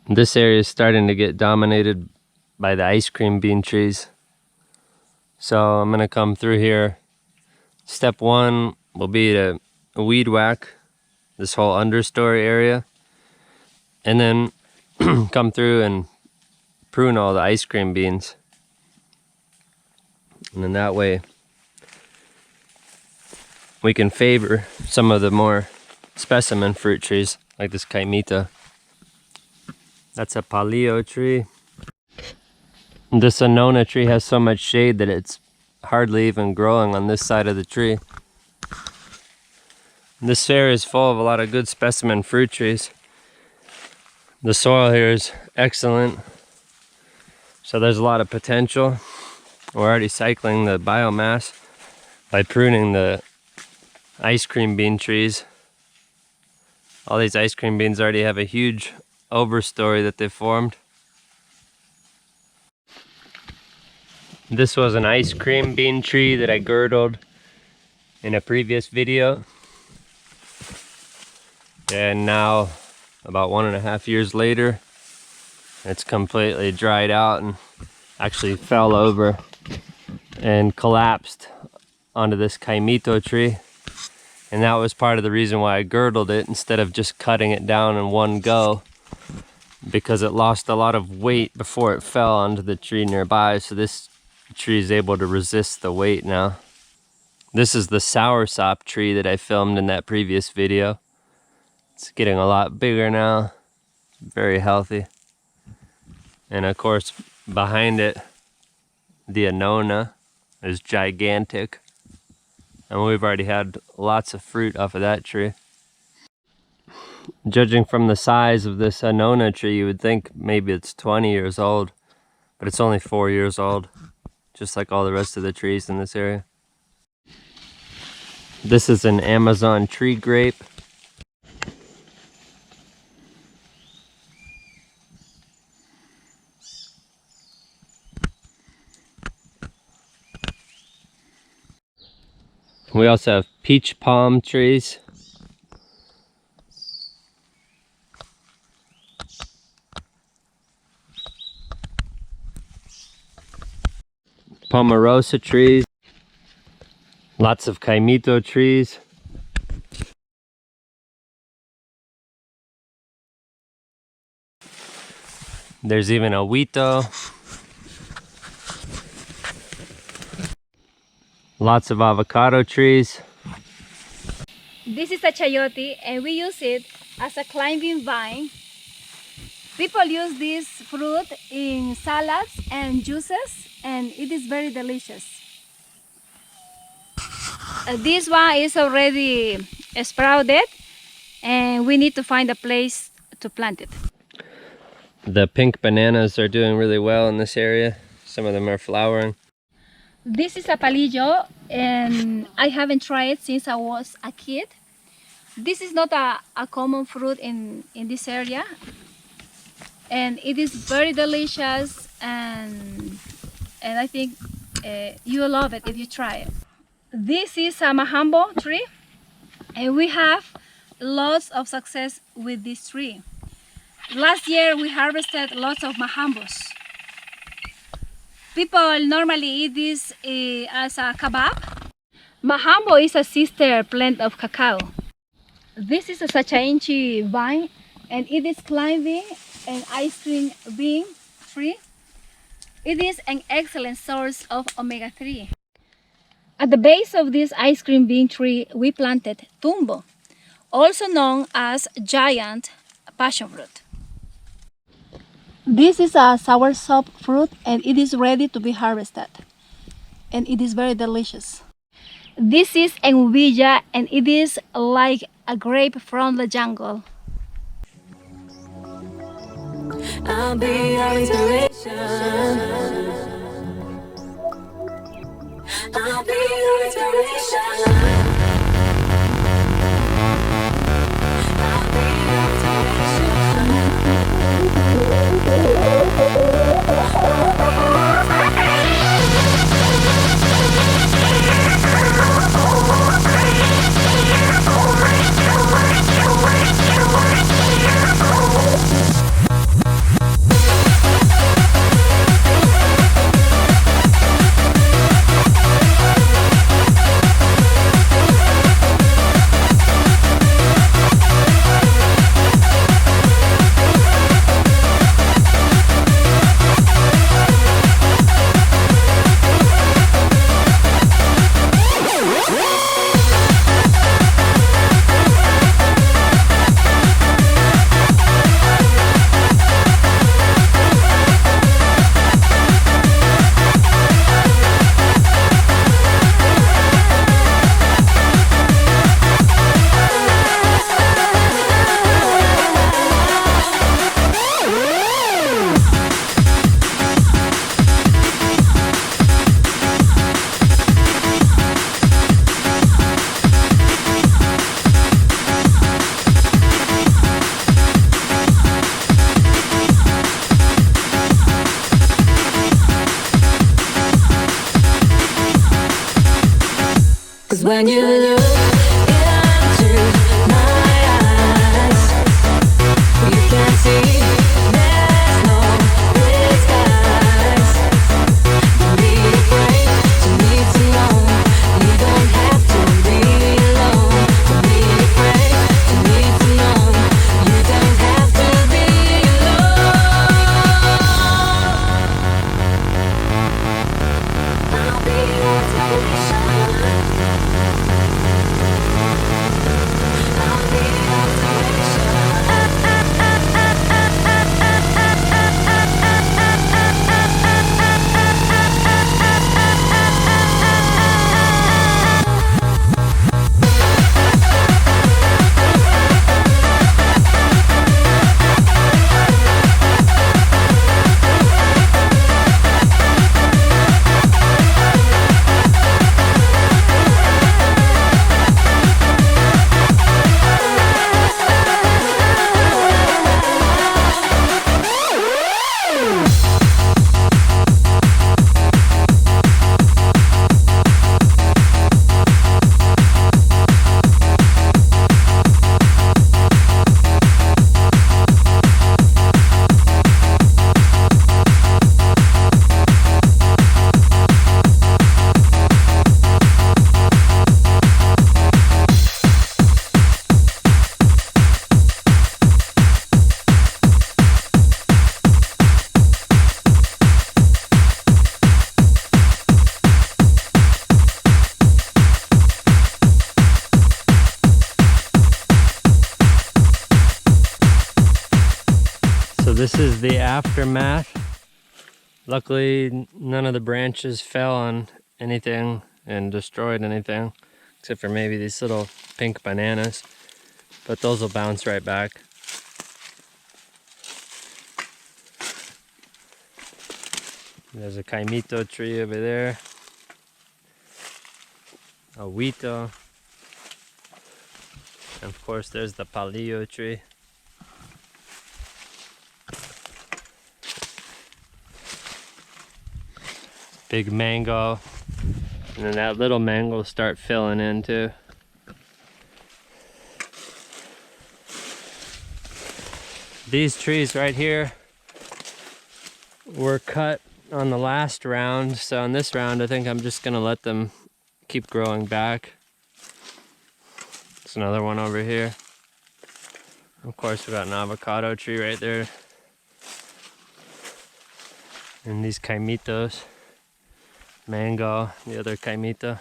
This area is starting to get dominated by the ice cream bean trees. So I'm gonna come through here. Step one will be to weed whack this whole understory area, and then come through and prune all the ice cream beans. And then that way we can favor some of the more specimen fruit trees like this Caimito. That's a Palillo tree. This Annona tree has so much shade that it's hardly even growing on this side of the tree. This area is full of a lot of good specimen fruit trees. The soil here is excellent, so there's a lot of potential. We're already cycling the biomass by pruning the ice cream bean trees. All these ice cream beans already have a huge overstory that they've formed. This was an ice cream bean tree that I girdled in a previous video. And now, about 1.5 years later, it's completely dried out and actually fell over and collapsed onto this Caimito tree. And that was part of the reason why I girdled it instead of just cutting it down in one go, because it lost a lot of weight before it fell onto the tree nearby. So this tree is able to resist the weight now. This is the soursop tree that I filmed in that previous video. It's getting a lot bigger now. It's very healthy. And of course, behind it, the Annona is gigantic. And we've already had lots of fruit off of that tree. Judging from the size of this Annona tree, you would think maybe it's 20 years old, but it's only 4 years old, just like all the rest of the trees in this area. This is an Amazon tree grape. We also have peach palm trees. Pomarosa trees. Lots of Caimito trees. There's even a huito. Lots of avocado trees. This is a chayote and we use it as a climbing vine. People use this fruit in salads and juices and it is very delicious. This one is already sprouted and we need to find a place to plant it. The pink bananas are doing really well in this area. Some of them are flowering. This is a palillo and I haven't tried it since I was a kid. This is not a common fruit in this area. And it is very delicious and I think you'll love it if you try it. This is a Majambo tree and we have lots of success with this tree. Last year we harvested lots of Majambos. People normally eat this as a kebab. Majambo is a sister plant of cacao. This is a sachainchi vine and it is climbing an ice cream bean tree. It is an excellent source of omega-3. At the base of this ice cream bean tree, we planted tumbo, also known as giant passion fruit. This is a soursop fruit and it is ready to be harvested. And it is very delicious. This is an Uvilla and it is like a grape from the jungle. I'll be your inspiration. I'll be your inspiration. when you look into my eyes, you can see there's no disguise. Don't be afraid to meet alone. You don't have to be alone. Don't be afraid to meet alone. You don't have to be alone. I'll be your solution. I'll be your solution. So this is the aftermath. Luckily, none of the branches fell on anything and destroyed anything, except for maybe these little pink bananas, but those will bounce right back. There's a Caimito tree over there, a Huito, and of course there's the Palillo tree. Big mango, and then that little mango will start filling in too. These trees right here were cut on the last round, so on this round I think I'm just gonna let them keep growing back. There's another one over here. Of course we got an avocado tree right there, and these Caimitos. Mango, the other Caimito.